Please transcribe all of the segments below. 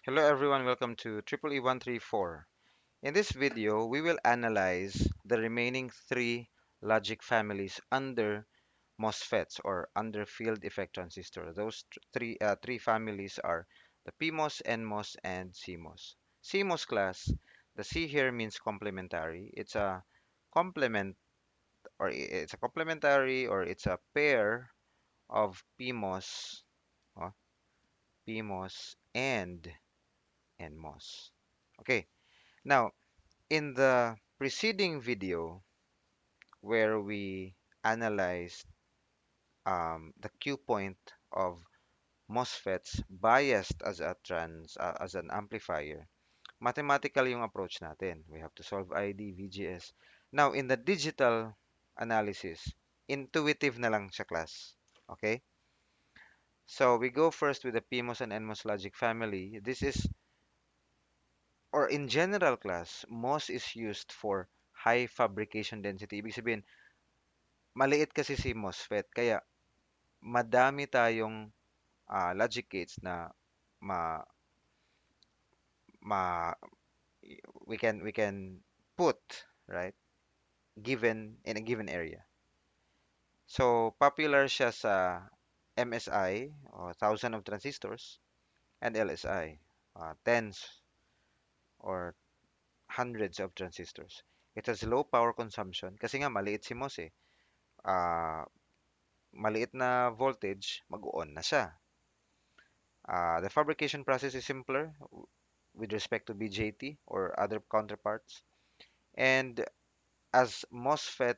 Hello everyone, welcome to Triple E134. In this video, we will analyze the remaining three logic families under MOSFETs or under field effect transistor. Those three families are the PMOS, NMOS, and CMOS. CMOS class, the C here means complementary. It's a complement it's a complementary or it's a pair of uh, PMOS and NMOS. Okay. Now, in the preceding video, where we analyzed the Q point of MOSFETs biased as an amplifier, mathematical yung approach natin. We have to solve ID, VGS. Now, in the digital analysis, intuitive na lang siya class. Okay? So, we go first with the PMOS and NMOS logic family. This is, or in general class, MOS is used for high fabrication density. Ibig sabihin, maliit kasi si MOSFET kaya madami tayong logic gates na ma, ma we can put, right, given in a given area. So popular siya sa MSI or thousand of transistors and LSI, tens or hundreds of transistors. It has low power consumption kasi nga maliit si MOS eh. Ah, maliit na voltage, mag-on na siya. The fabrication process is simpler with respect to BJT or other counterparts. And as MOSFET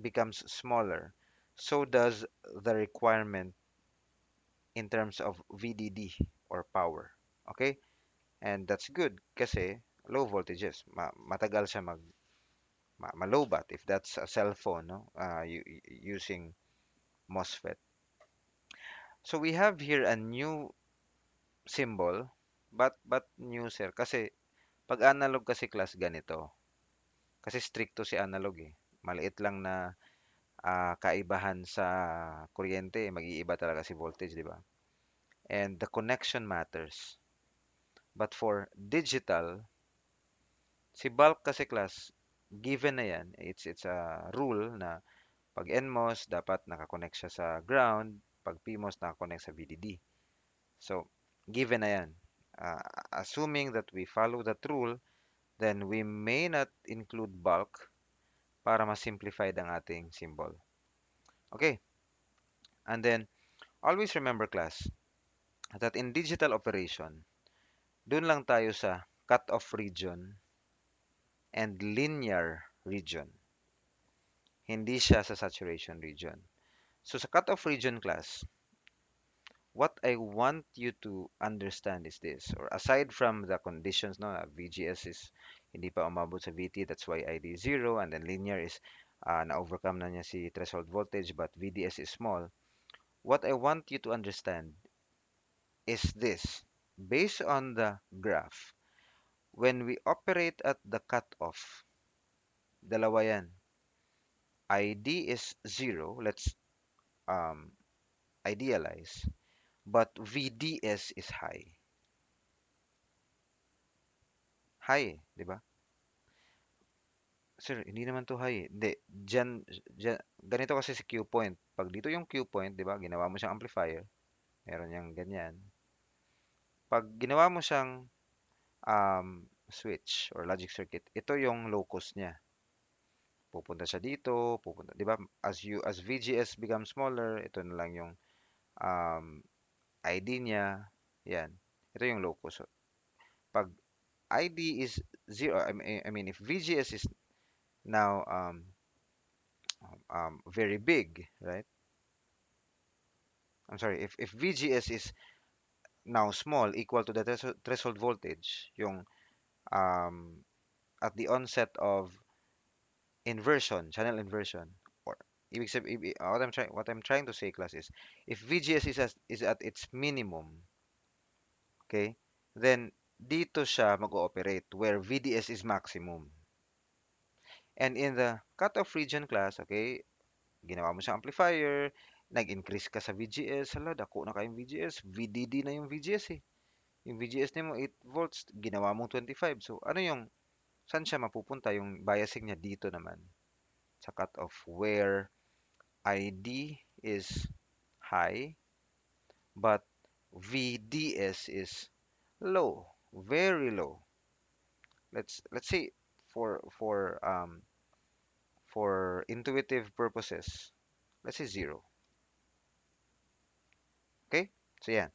becomes smaller, so does the requirement in terms of VDD or power. Okay? And that's good kasi low voltages, matagal siya ma-lowbat if that's a cell phone, no? Using MOSFET. So we have here a new symbol, but new sir kasi pag analog kasi class ganito. Kasi stricto si analog eh. Maliit lang na kaibahan sa kuryente, mag-iiba talaga si voltage, di ba? And the connection matters. But for digital, si bulk kasi class, given na yan. It's a rule na pag NMOS, dapat nakakonect siya sa ground. Pag PMOS, nakakonect sa VDD. So, given na yan. Uh, Assuming that we follow that rule, then we may not include bulk para ma-simplify ang ating symbol. Okay, and then always remember class that in digital operation, dun lang tayo sa cut-off region and linear region. Hindi siya sa saturation region. So sa cut-off region class, what I want you to understand is this, or aside from the conditions, no, VGS is hindi pa umabot sa VT, that's why ID is 0, and then linear is na-overcome na niya si threshold voltage, but VDS is small. What I want you to understand is this. Based on the graph, when we operate at the cutoff, dalawa yan. ID is 0, let's um, idealize, but VDS is high. High, di ba? Sir, hindi naman to high. Hindi, ganito kasi si Q point. Pag dito yung Q point, di ba, ginawa mo siyang amplifier, meron niyang ganyan. Pag ginawa mo siyang switch or logic circuit, ito yung locus niya. Pupunta siya dito, pupunta, 'di ba? As VGS becomes smaller, ito na lang yung um, ID niya. Yan. Ito yung locus. So, pag ID is 0, I mean if VGS is now very big, right? I'm sorry, if VGS is now small, equal to the threshold voltage, yung um, at the onset of inversion, channel inversion, or what I'm trying to say, class, is if VGS is at its minimum, okay, then dito siya mag-ooperate where VDS is maximum. And in the cutoff region class, okay, ginawa mo siyang amplifier, nag-increase ka sa VGS, hala, dako na kayong VGS, VDD na yung VGS eh. Yung VGS nimo 8 volts, ginawa mong 25. So, ano yung, saan siya mapupunta? Yung biasing niya dito naman sa cutoff where ID is high, but VDS is low, very low. Let's say for intuitive purposes, let's say 0. Okay? So yeah,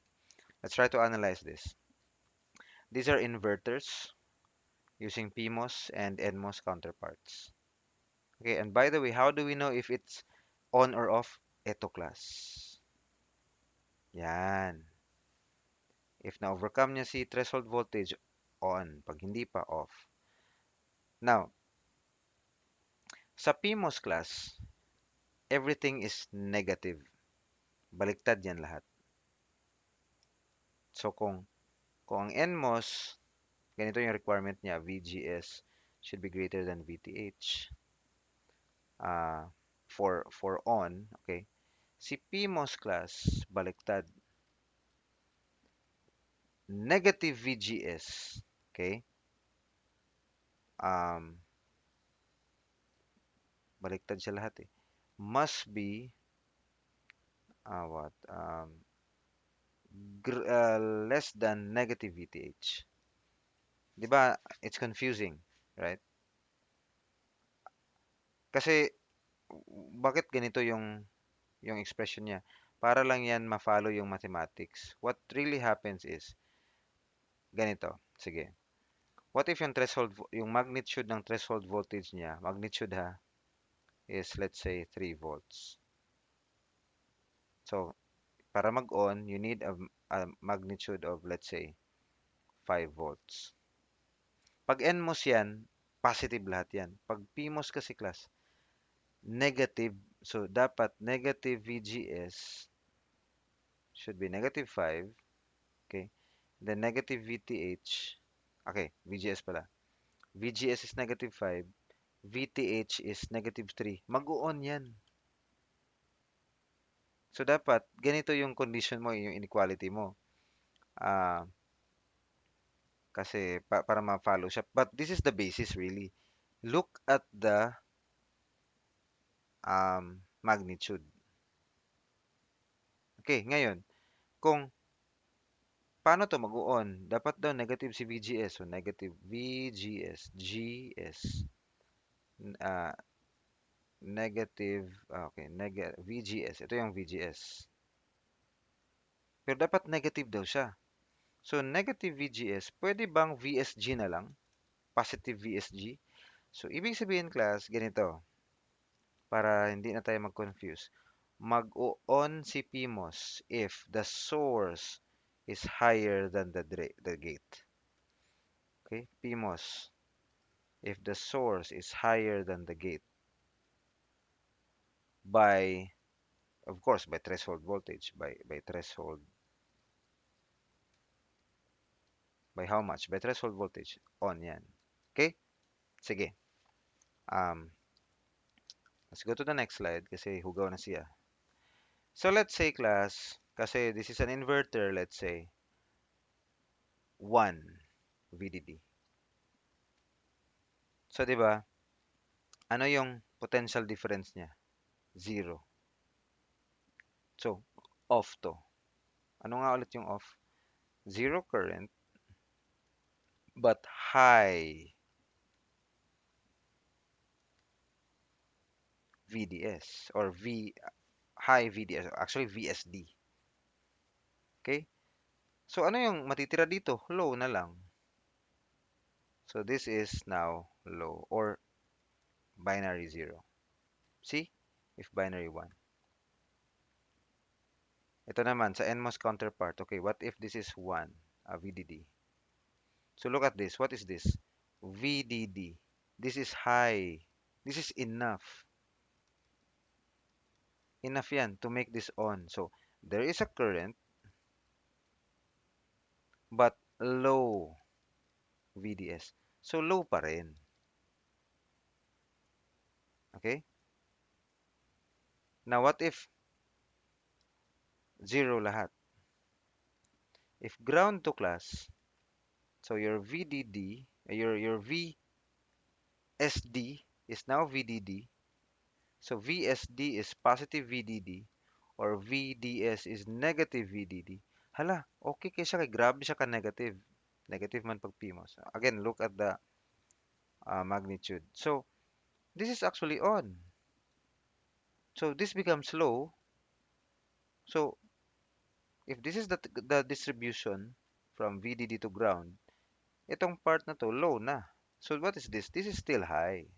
let's try to analyze this. These are inverters using PMOS and NMOS counterparts. Okay, and by the way, how do we know if it's on or off? Ito class. Yan. If na-overcome niya si threshold voltage, on. Pag hindi pa, off. Now, sa PMOS class, everything is negative. Baliktad yan lahat. So, kung ang NMOS, ganito yung requirement niya, VGS should be greater than VTH. For on, okay? Si PMOS class, baliktad. Negative VGS, okay? Um, baliktad siya lahat eh. Must be, what? Less than negative VTH. Di ba? It's confusing, right? Kasi, bakit ganito yung expression niya? Para lang yan ma-follow yung mathematics. What really happens is, ganito. Sige. What if yung magnitude ng threshold voltage niya, magnitude ha, is let's say 3 volts. So, para mag-on, you need a magnitude of let's say 5 volts. Pag NMOS yan, positive lahat yan. Pag PMOS kasi class, negative. So, dapat negative VGS should be negative 5. Okay. Then negative VTH. Okay, VGS pala. VGS is negative 5. VTH is negative 3. Mag-on yan. So, dapat, ganito yung condition mo, yung inequality mo. Ah, kasi para ma-follow siya. But this is the basis really. Look at the magnitude. Okay, ngayon, kung paano to mag-on, dapat daw negative si VGS. So, negative VGS, GS, uh, negative, okay, VGS. Ito yung VGS. Pero dapat negative daw siya. So, negative VGS, pwede bang VSG na lang? Positive VSG? So, ibig sabihin class, ganito. Para hindi na tayo mag-confuse. Mag-on si PMOS if the source is higher than the gate. Okay? PMOS. If the source is higher than the gate by, of course, by threshold voltage. By threshold. By how much? By threshold voltage. On yan. Okay? Sige. Um, let's go to the next slide kasi hugaw na siya. So let's say class, kasi this is an inverter, let's say 1 VDD. So 'di ba? Ano yung potential difference niya? 0. So off to. Ano nga ulit yung off? Zero current but high VDS or high VDS, actually VSD. Okay? So ano yung matitira dito? Low na lang. So this is now low or binary 0. See? If binary 1. Ito naman sa NMOS counterpart. Okay, what if this is 1, a VDD? So look at this. What is this? VDD. This is high. This is enough. Enough yan to make this on. So there is a current but low VDS. So low pa rin. Okay? Now what if 0 lahat? If ground to class, so your VDD, your VSD is now VDD. So VSD is positive VDD or VDS is negative VDD. Hala, okay kay siya kay grabe siya ka negative. Negative man pag PMOS. Again, look at the magnitude. So this is actually on. So this becomes low. So if this is the distribution from VDD to ground, itong part na to low na. So what is this? This is still high.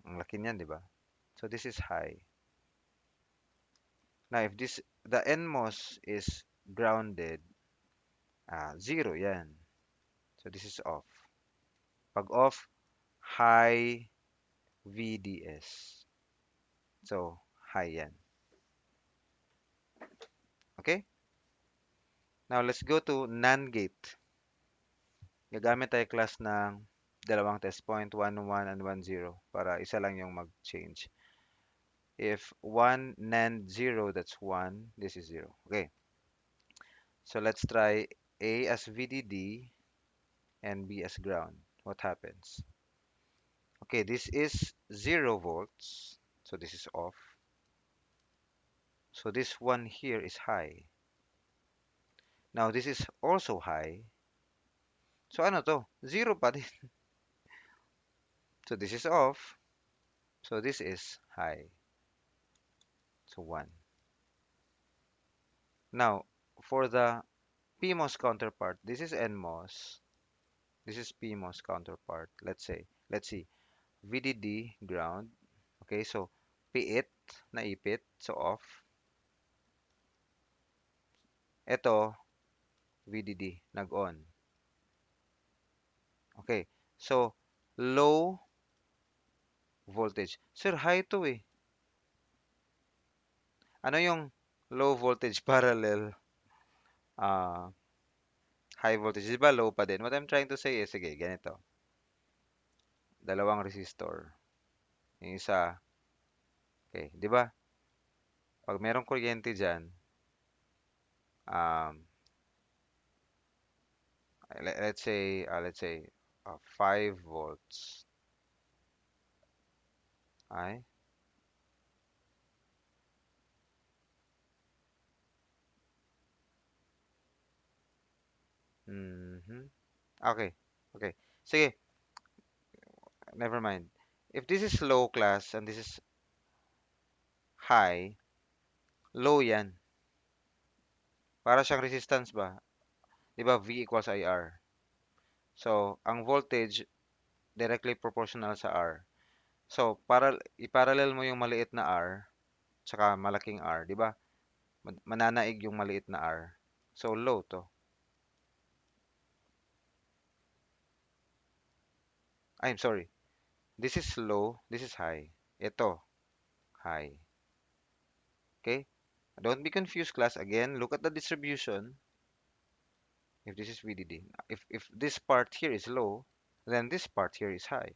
Ang laki niyan, di ba? So this is high. Now if this the NMOS is grounded, 0 yan. So this is off. Pag off, high VDS. So high yan. Okay? Now let's go to NAND gate. Gagamit tayo class ng dalawang test point, 1, 1 and 1, 0 para isa lang yung mag-change. If 1 NAND 0, that's 1, this is 0. Okay. So let's try A as VDD and B as ground. What happens? Okay, this is 0 volts. So this is off. So this one here is high. Now this is also high. So ano to? 0 pa din. So this is off. So this is high. So 1. Now, for the PMOS counterpart, this is NMOS. This is PMOS counterpart. Let's see. VDD, ground. Okay, so piit, naipit, so off. Ito, VDD, nag-on. Okay, so low voltage. Sir, high to eh. Ano yung low voltage parallel high voltage? Di ba low pa din? What I'm trying to say is, sige, ganito. Dalawang resistor. Yung isa, okay, di ba? Pag merong kuryente dyan, um, let's say 5 volts ay mhm. Okay. Okay. Sige, never mind. If this is low class and this is high, low yan. Para siyang resistance ba? 'Di ba V equals IR. So, ang voltage directly proportional sa R. So, para i-parallel mo yung maliit na R tsaka malaking R, 'di ba? Mananaig yung maliit na R. So, low to. I'm sorry. This is low, this is high. Ito, high. Okay? Don't be confused, class. Again, look at the distribution. If this is VDD. If this part here is low, then this part here is high.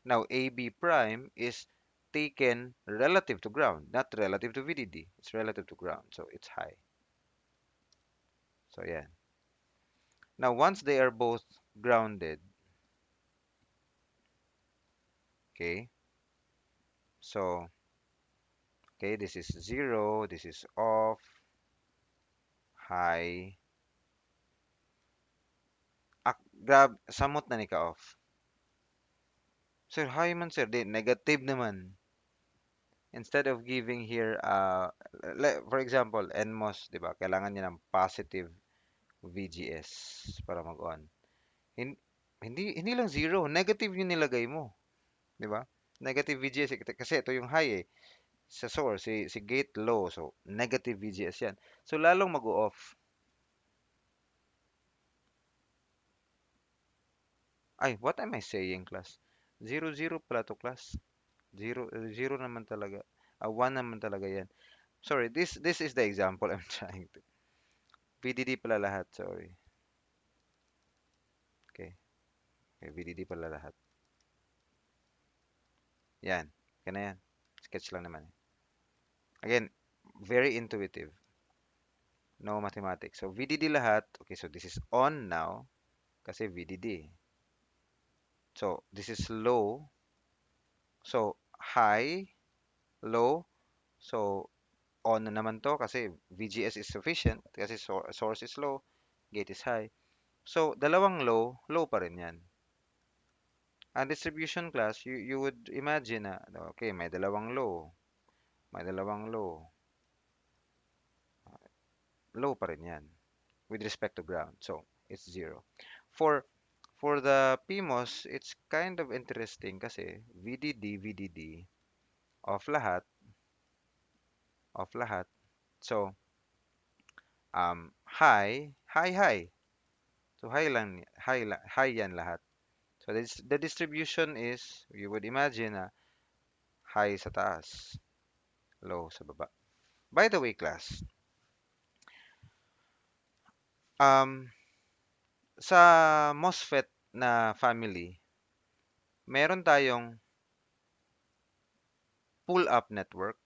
Now, AB prime is taken relative to ground, not relative to VDD. It's relative to ground, so it's high. So, yeah. Now, once they are both grounded, okay, so, okay, this is 0, this is off, high. Grab, samot na ni ka off. Sir, high man sir, di, negative naman. Instead of giving here, for example, NMOS, di ba, kailangan niya ng positive VGS para mag-on. Hin- hindi lang zero, negative yung nilagay mo, di ba? Negative VGS kasi ito yung high eh. Sa source, si gate low, so negative VGS yan. So lalong mag-off. Ay, what am I saying, class? Zero, zero pala to, class. Zero, zero naman talaga. 1 naman talaga yan. Sorry, this is the example I'm trying to. VDD pala lahat, sorry. Okay, okay VDD pala lahat. Yan, kaya na yan. Sketch lang naman. Again, very intuitive. No mathematics. So VDD lahat. Okay, so this is on now kasi VDD. So this is low. So high, low. So on na naman to kasi VGS is sufficient kasi source is low, gate is high. So dalawang low, low pa rin yan. Ang distribution class, you would imagine na, okay, may dalawang low, may dalawang low, low pa rin yan with respect to ground. So it's zero. For for the PMOS, it's kind of interesting kasi VDD of lahat, of lahat. So high. So high yan lahat. So the distribution is, you would imagine na high sa taas, low sa baba. By the way, class, um, sa MOSFET na family, meron tayong pull-up network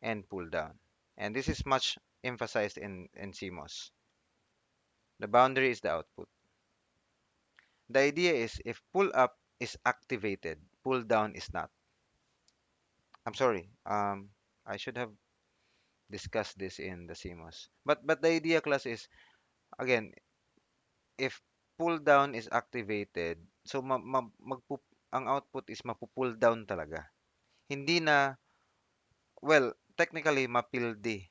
and pull-down. And this is much emphasized in CMOS. The boundary is the output. The idea is if pull-up is activated, pull-down is not. I'm sorry. I should have discussed this in the CMOS. But the idea, class, is again, if pull down is activated, so ang output is mapu-pull down talaga. Hindi na, well, technically mapildi.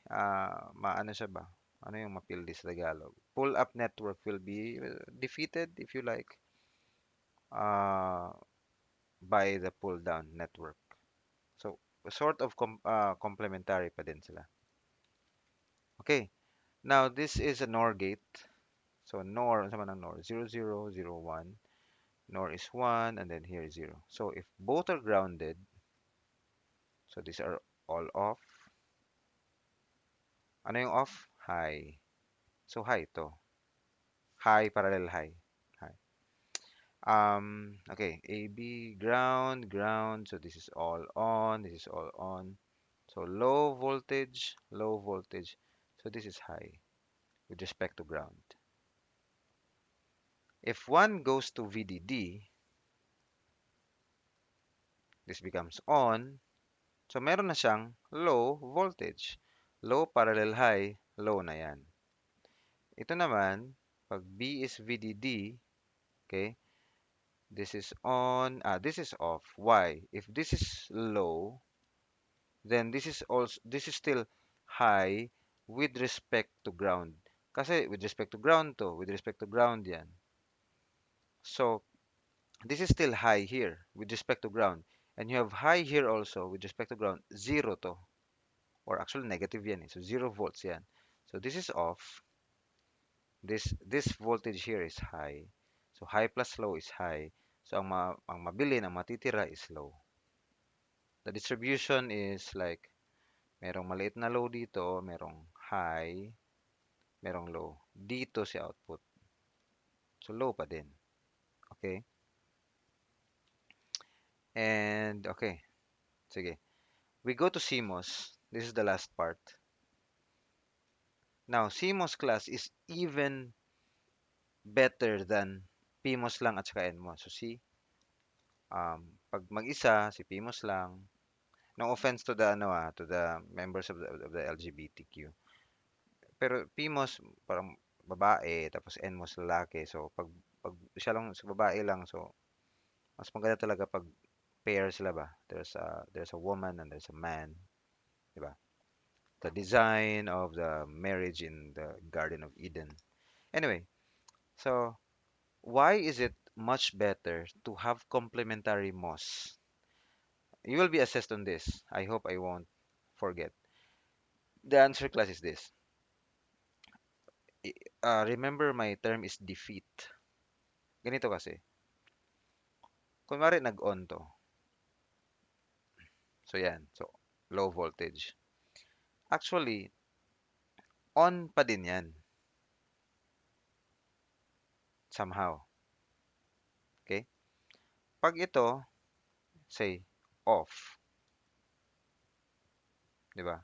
Maano siya ba? Ano yung mapildi sa Tagalog? Pull up network will be defeated, if you like, uh, by the pull down network. So sort of complementary pa din sila. Okay. Now this is a NOR gate. So NOR, ano naman ang NOR? 0, 0, 0, 1. NOR is 1 and then here is 0. So if both are grounded, so these are all off. Ano yung off? High. So high to. High, parallel high. High. Okay, AB, ground, ground. So this is all on, this is all on. So low voltage, low voltage. So this is high with respect to ground. If one goes to VDD, this becomes on. So meron na siyang low voltage. Low parallel high, low na yan. Ito naman, pag B is VDD, okay, this is on, this is off. Why? If this is low, then this is still high with respect to ground. Kasi with respect to ground to, with respect to ground yan. So, this is still high here with respect to ground. And you have high here also with respect to ground, zero to. Or actually negative yan eh. So 0 volts yan. So this is off. This voltage here is high. So high plus low is high. So ang mabili, ang matitira is low. The distribution is like merong maliit na low dito, merong high, merong low. Dito si output. So low pa din. Okay? And okay. Sige. We go to CMOS. This is the last part. Now, CMOS class is even better than PMOS lang at saka NMOS. So see, pag mag-isa, si PMOS lang. No offense to the to the members of the LGBTQ. Pero PMOS parang babae tapos NMOS lalaki. So pag siya lang sa babae lang, so mas maganda talaga pag pair sila ba. There's a woman and there's a man, 'di ba? The design of the marriage in the Garden of Eden. Anyway, so why is it much better to have complementary MOS? You will be assessed on this. I hope I won't forget. The answer, class, is this. Remember my term is defeat. Ganito kasi. Kunwari nag-on to. So yan. So low voltage. Actually, on pa din yan. Somehow. Okay? Pag ito, say, off. Di ba?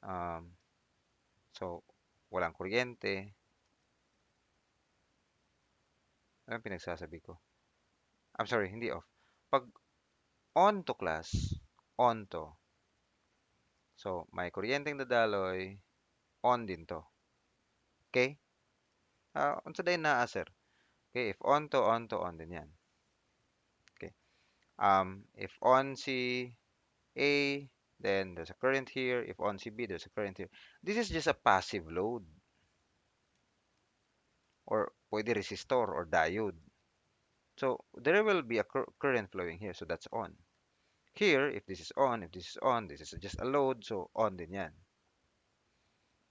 Um, So, walang kuryente. Ano pinagsasabi ko? I'm sorry, hindi off. Pag on to class, on to. So, may kuryenteng dadaloy, on din to. Okay? Unsa day naa, sir? Okay, if on to, on din yan. Okay. If on si A, then there's a current here. If on si B, there's a current here. This is just a passive load or pwede resistor or diode. So there will be a current flowing here. So that's on. Here, if this is on, if this is on, this is just a load. So on din yan.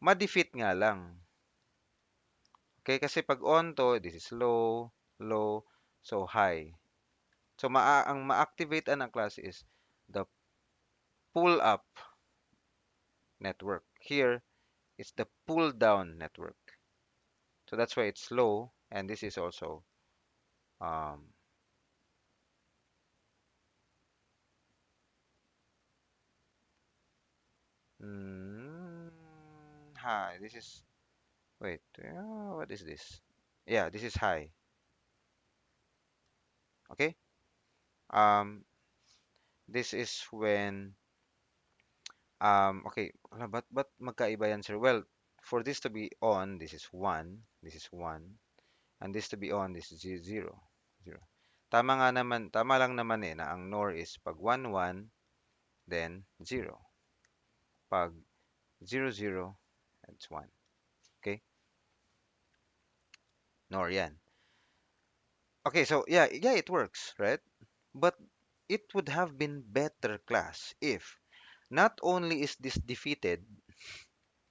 Ma-defeat nga lang. Okay, kasi pag on to, this is low, low, so high. So ang ma-activate ang class is the pull up network. Here, it's the pull down network. So that's why it's low, and this is also um, mm, high. This is wait, what is this? Yeah, this is high. Okay. Um, this is when okay, wala, but magkaiba yan, sir? Well, for this to be on, this is one, and this to be on, this is zero, zero. Tama nga naman, tama lang naman eh na ang NOR is pag 1 1, then 0. Pag 0 0, it's 1. Okay? NOR yan. Okay, so yeah, yeah, it works, right? But it would have been better class if not only is this defeated,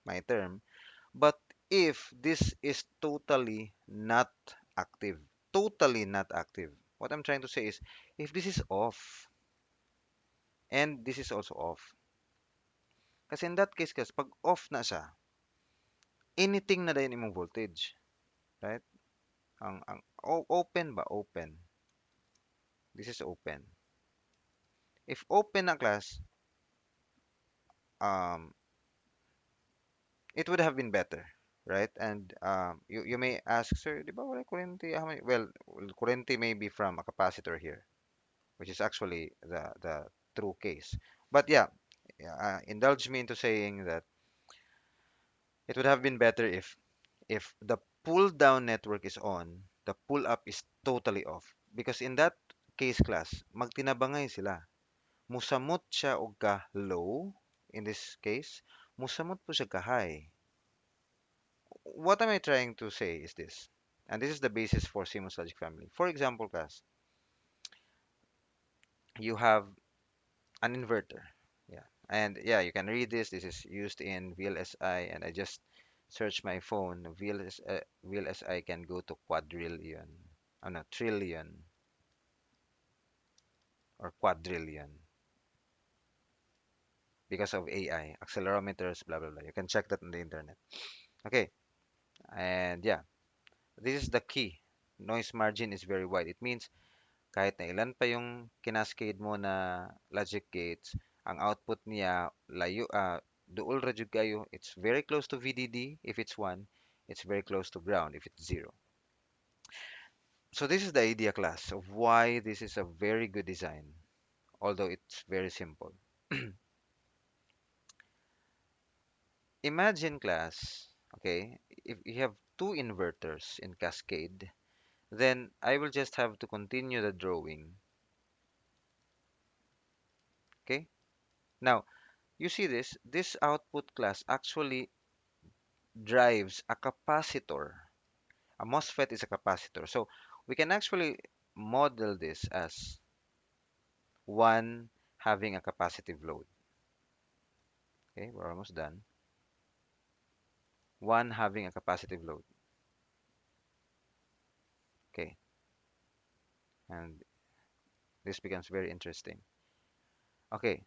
my term, but if this is totally not active, totally not active. What I'm trying to say is if this is off and this is also off. Kasi in that case, pag off na siya, anything na dayon imong voltage, right? Open ba? Open. This is open. If open na class, um, it would have been better, right? And you may ask, sir, di ba wala kuryente? Well, kuryente may be from a capacitor here, which is actually the true case. But yeah, indulge me into saying that it would have been better if the pull down network is on, the pull up is totally off. Because in that case class, magtinabangay sila. Musamot siya og ka low in this case, musamot po siya ka high. What am I trying to say is this, and this is the basis for CMOS logic family. For example, class, you have an inverter. Yeah. And yeah, you can read this. This is used in VLSI, and I just search my phone. VLSI can go to quadrillion, oh no, trillion or quadrillion because of AI, accelerometers, blah blah blah. You can check that on the internet. Okay, and yeah, this is the key. Noise margin is very wide. It means kahit na ilan pa yung kinascade mo na logic gates, ang output niya layo, duol ra jud kayo. It's very close to VDD if it's 1, it's very close to ground if it's 0. So this is the idea, class, of why this is a very good design, although it's very simple. Imagine, class, okay, if you have two inverters in cascade, then I will just have to continue the drawing. Okay, now you see this output class actually drives a capacitor. A MOSFET is a capacitor. So we can actually model this as one having a capacitive load. Okay, we're almost done. One having a capacitive load. Okay, and this becomes very interesting. Okay,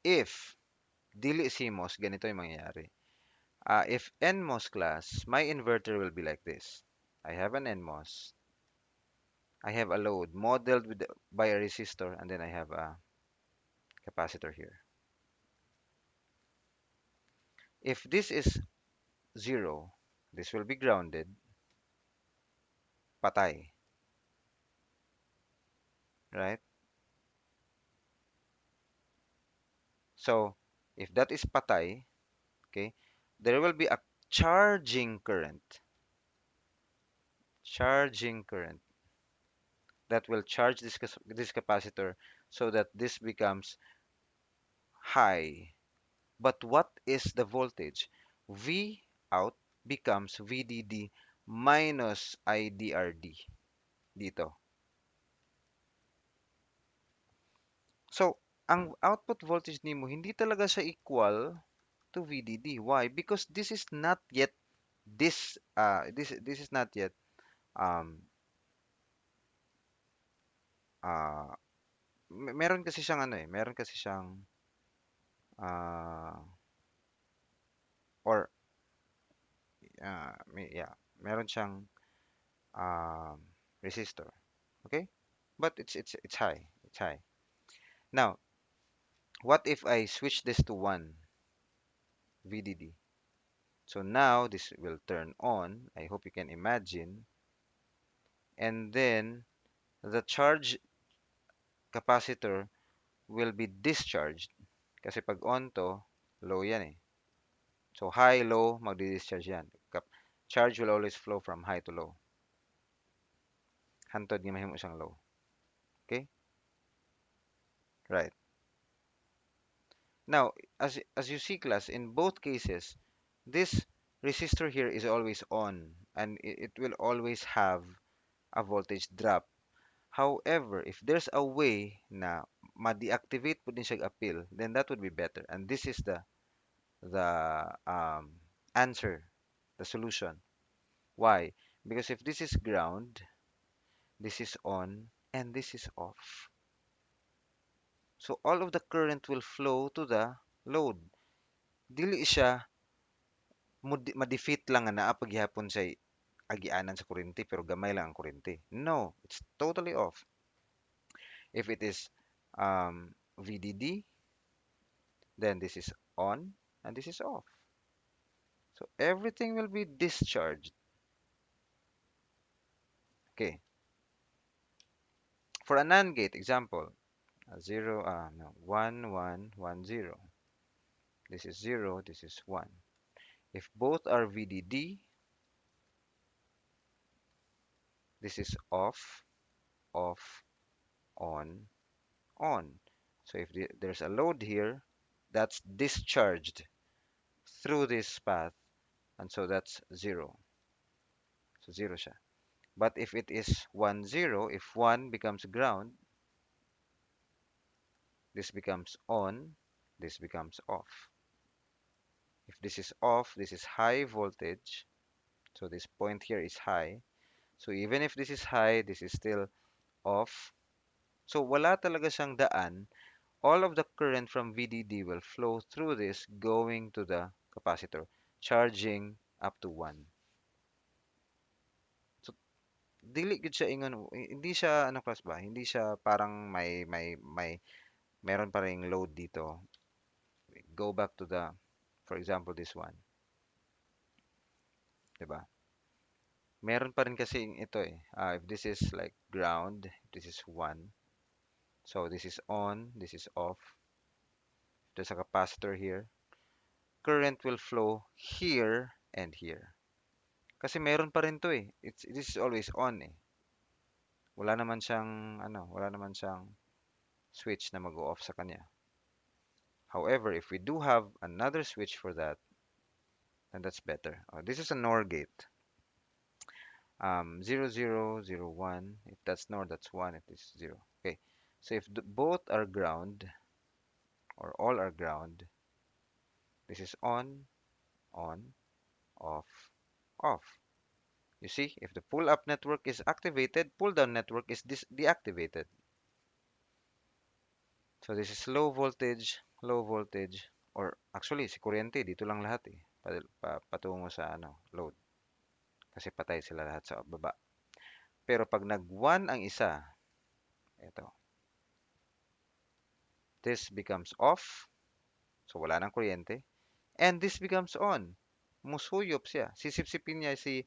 if dili CMOS, ganito yung mangyayari. If NMOS class, my inverter will be like this. I have an NMOS. I have a load modeled by a resistor, and then I have a capacitor here. If this is 0, this will be grounded, patay, right? So if that is patay, okay, there will be a charging current, charging current that will charge this capacitor so that this becomes high. But what is the voltage? V out becomes VDD minus IDRD dito. So, ang output voltage nimo hindi talaga siya equal to VDD. Why? Because this is not yet this is not yet um uh meron kasi siyang ano eh, meron kasi siyang uh or yeah, meron siyang um resistor. Okay? But it's high. It's high. Now, what if I switch this to 1 VDD? So now this will turn on. I hope you can imagine. And then the charge capacitor will be discharged. Kasi pag on to, low yan eh. So high, low, magdi-discharge yan. Charge will always flow from high to low. Hantod nga mahimo siyang low. Okay? Right. Now, as you see class, in both cases, this resistor here is always on and it will always have a voltage drop. However, if there's a way na ma-deactivate po din siya appeal, then that would be better. And this is the answer, the solution. Why? Because if this is ground, this is on, and this is off. So all of the current will flow to the load. Dili siya ma-defeat lang nga naa paghihapon sa agianan sa kuryente pero gamay lang ang kuryente. No, it's totally off. If it is VDD, then this is on and this is off. So everything will be discharged. Okay. For a NAND gate example, 0, no, 1, 1, 1, 0. This is 0, this is 1. If both are VDD, this is off, off, on, on. So if there's a load here, that's discharged through this path, and so that's 0. So 0 siya. But if it is 1, 0, if 1 becomes ground, this becomes on, this becomes off. If this is off, this is high voltage. So this point here is high. So even if this is high, this is still off. So wala talaga siyang daan. All of the current from VDD will flow through this going to the capacitor, charging up to 1. So dili gid siya ingon, hindi siya ano class ba? Hindi siya parang may meron pa ring load dito. Go back to the, for example, this one, 'di ba? Meron pa rin kasi ito eh. If this is like ground, this is 1. So this is on, this is off. There's a capacitor here. Current will flow here and here. Kasi meron pa rin to eh. This is always on eh. Wala naman siyang wala naman siyang switch na mag-off sa kanya. However, if we do have another switch for that, then that's better. This is a NOR gate. 0, 0, 0, 1. If that's NOR, that's 1. If this is 0. Okay. So if both are ground, or all are ground, this is on, off, off. You see, if the pull-up network is activated, pull-down network is deactivated. So this is low voltage, or actually, si kuryente, dito lang lahat eh. Patungo sa load. Kasi patay sila lahat sa baba. Pero pag nag-1 ang isa, ito, this becomes off. So wala nang kuryente. And this becomes on. Musuyop siya. Sisipsipin niya si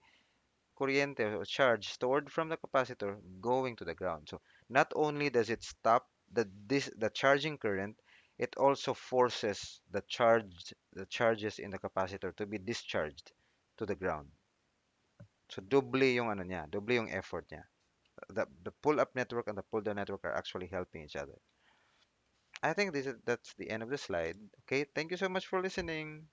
kuryente or charge stored from the capacitor going to the ground. So not only does it stop the charging current, it also forces the charges in the capacitor to be discharged to the ground. So doble yung ano niya, doble yung effort niya. The pull up network and the pull down network are actually helping each other. I think that's the end of the slide. Okay, thank you so much for listening.